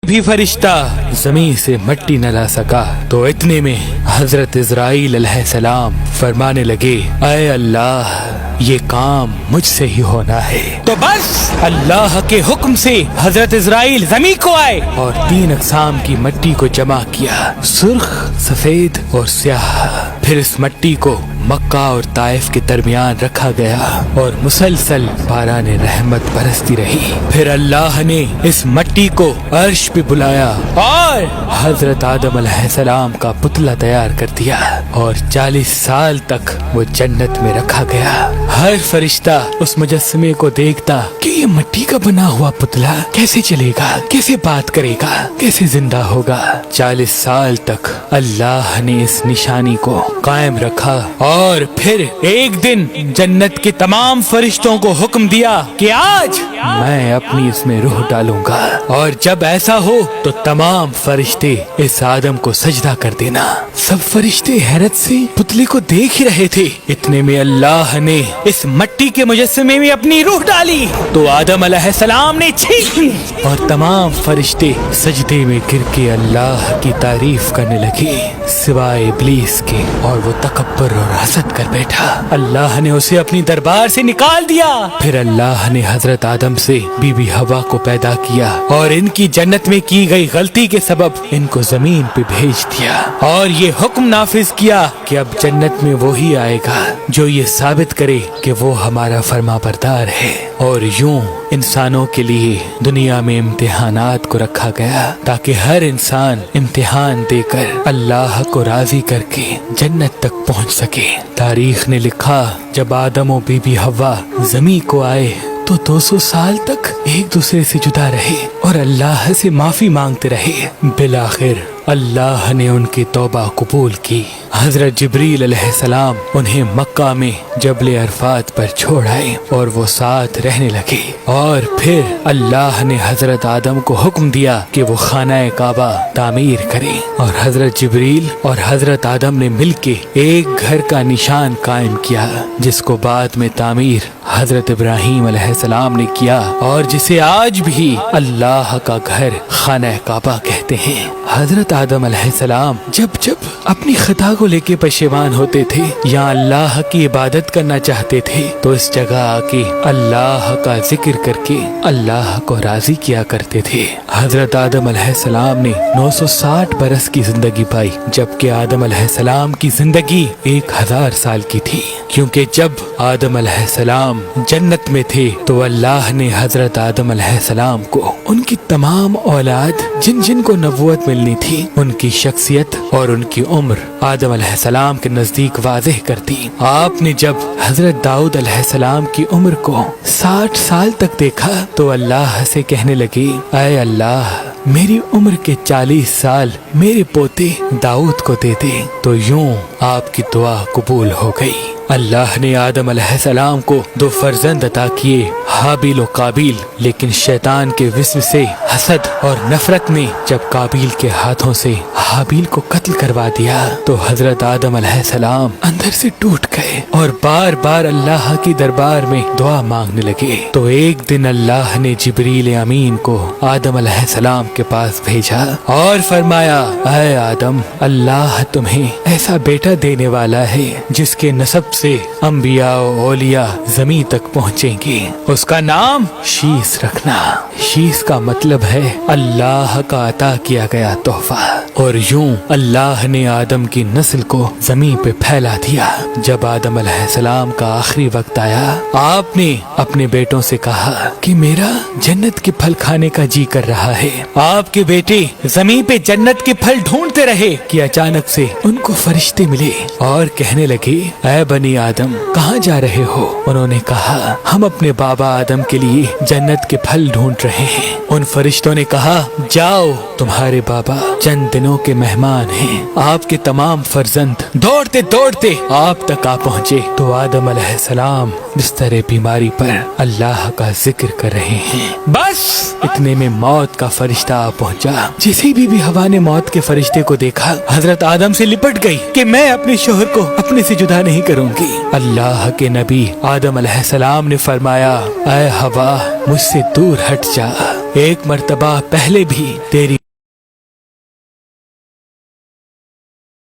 भी फरिश्ता जमीन से मिट्टी न ला सका तो इतने में हजरत इजराइल अलैहिस्सलाम फरमाने लगे, ऐ अल्लाह ये काम मुझसे ही होना है। तो बस अल्लाह के हुक्म से हजरत इजराइल जमीन को आए और 3 अक़साम की मिट्टी को जमा किया, सुर्ख, सफेद और स्याह। फिर इस मिट्टी को मक्का और ताइफ के दरमियान रखा गया और मुसलसल बारान रहमत बरसती रही। फिर अल्लाह ने इस मिट्टी को अर्श पे बुलाया और हजरत आदम अलैहिस्सलाम का पुतला तैयार कर दिया और 40 साल तक वो जन्नत में रखा गया। हर फरिश्ता उस मुजस्समे को देखता कि ये मिट्टी का बना हुआ पुतला कैसे चलेगा, कैसे बात करेगा, कैसे जिंदा होगा। 40 साल तक अल्लाह ने इस निशानी को कायम रखा और फिर एक दिन जन्नत के तमाम फरिश्तों को हुक्म दिया कि आज मैं अपनी इसमें रूह डालूंगा और जब ऐसा हो तो तमाम फरिश्ते इस आदम को सजदा कर देना। सब फरिश्ते हैरत से पुतले को देख ही रहे थे। इतने में अल्लाह ने इस मिट्टी के मुजस्समे में अपनी रूह डाली तो आदम अलैहिस्सलाम ने छींक ली और तमाम फरिश्ते सजदे में गिर के अल्लाह की तारीफ करने लगे सिवाय इब्लीस के, और वो तकब्बर और हसद कर बैठा। अल्लाह ने उसे अपनी दरबार से निकाल दिया। फिर अल्लाह ने हजरत आदम से बीबी हवा को पैदा किया और इनकी जन्नत में की गई गलती के सबब इनको जमीन पे भेज दिया और ये हुक्म नाफिज किया कि अब जन्नत में वो ही आएगा जो ये साबित करे कि वो हमारा फरमाबरदार है। और यूं इंसानों के लिए दुनिया में इम्तिहानात को रखा गया ताकि हर इंसान इम्तिहान देकर अल्लाह को राजी करके जन्नत तक पहुंच सके। तारीख ने लिखा जब आदम और बीबी हवा जमीन को आए तो 200 साल तक एक दूसरे से जुदा रहे और अल्लाह से माफी मांगते रहे। बिलाखिर अल्लाह ने उनकी तौबा कबूल की। हजरत जिब्रील अलैहिस्सलाम उन्हें मक्का में जबल अरफात पर छोड़ आए और वो साथ रहने लगे। और फिर अल्लाह ने हजरत आदम को हुक्म दिया कि वो खाना काबा तामीर करें और हजरत जिब्रील और हजरत आदम ने मिलके एक घर का निशान कायम किया जिसको बाद में तामीर हजरत इब्राहीम अलैहिस्सलाम ने किया और जिसे आज भी अल्लाह का घर खाना काबा कहते हैं। हजरत आदम अलैहिस्सलाम जब जब अपनी खता को लेके पशेमान होते थे या अल्लाह की इबादत करना चाहते थे तो इस जगह आके अल्लाह का जिक्र करके अल्लाह को राजी किया करते थे। हजरत आदम अलैहिस्सलाम ने 960 बरस की जिंदगी पाई जबकि आदम अलैहिस्सलाम की जिंदगी 1000 साल की थी, क्योंकि जब आदम अलैहिस्सलाम जन्नत में थे तो अल्लाह ने हजरत आदम अलैहिस्सलाम को उनकी तमाम औलाद जिन जिन को नबूवत मिलनी थी उनकी शख्सियत और उनकी उम्र आदम अलैहिस्सलाम के नजदीक वाज़ेह कर दी। आपने जब हजरत दाऊद अलैहिस्सलाम की उम्र को 60 साल तक देखा तो अल्लाह से कहने लगे, ऐ अल्लाह मेरी उम्र के 40 साल मेरे पोते दाऊद को दे दे। तो यूं आपकी दुआ कबूल हो गई। अल्लाह ने आदम अलैहिस्सलाम को 2 फर्जंद अता किए, हाबिल और काबिल। लेकिन शैतान के विस्वसे, हसद और नफरत ने जब काबिल के हाथों से हाबिल को कत्ल करवा दिया तो हजरत आदम अलैहिस्सलाम अंदर से टूट गए और बार बार अल्लाह की दरबार में दुआ मांगने लगे। तो एक दिन अल्लाह ने जिब्रील अमीन को आदम अलैहिस्सलाम के पास भेजा और फरमाया, ऐ आदम अल्लाह तुम्हें ऐसा बेटा देने वाला है जिसके नसब से अंबिया और औलिया जमीन तक पहुँचेंगे। उसका नाम शीस रखना। शीस का मतलब है अल्लाह का अता किया गया तोहफा। और यूं अल्लाह ने आदम की नस्ल को जमीन पे फैला दिया। जब आदम अलैहिस्सलाम का आखिरी वक्त आया आपने अपने बेटों से कहा कि मेरा जन्नत के फल खाने का जी कर रहा है। आपके बेटे जमीन पे जन्नत के फल ढूंढते रहे कि अचानक से उनको फरिश्ते मिले और कहने लगे, ऐ बनी आदम कहाँ जा रहे हो? उन्होंने कहा, हम अपने बाबा आदम के लिए जन्नत के फल ढूंढ रहे हैं। उन फरिश्तों ने कहा, जाओ तुम्हारे बाबा चंद दिनों के मेहमान हैं। आपके तमाम फर्जंद दौड़ते दौड़ते आप तक आ पहुँचे। तो आदम अलैहिस्सलाम बिस्तर बीमारी पर अल्लाह का जिक्र कर रहे हैं। बस इतने में मौत का फरिश्ता आ पहुँचा। जिसे भी हवा ने मौत के फरिश्ते को देखा हजरत आदम से लिपट गई कि मैं अपने शोहर को अपने से जुदा नहीं करूँगी। अल्लाह के नबी आदम अलैहिस्सलाम ने फरमाया, ऐ हवा मुझसे दूर हट जा। एक मर्तबा पहले भी तेरी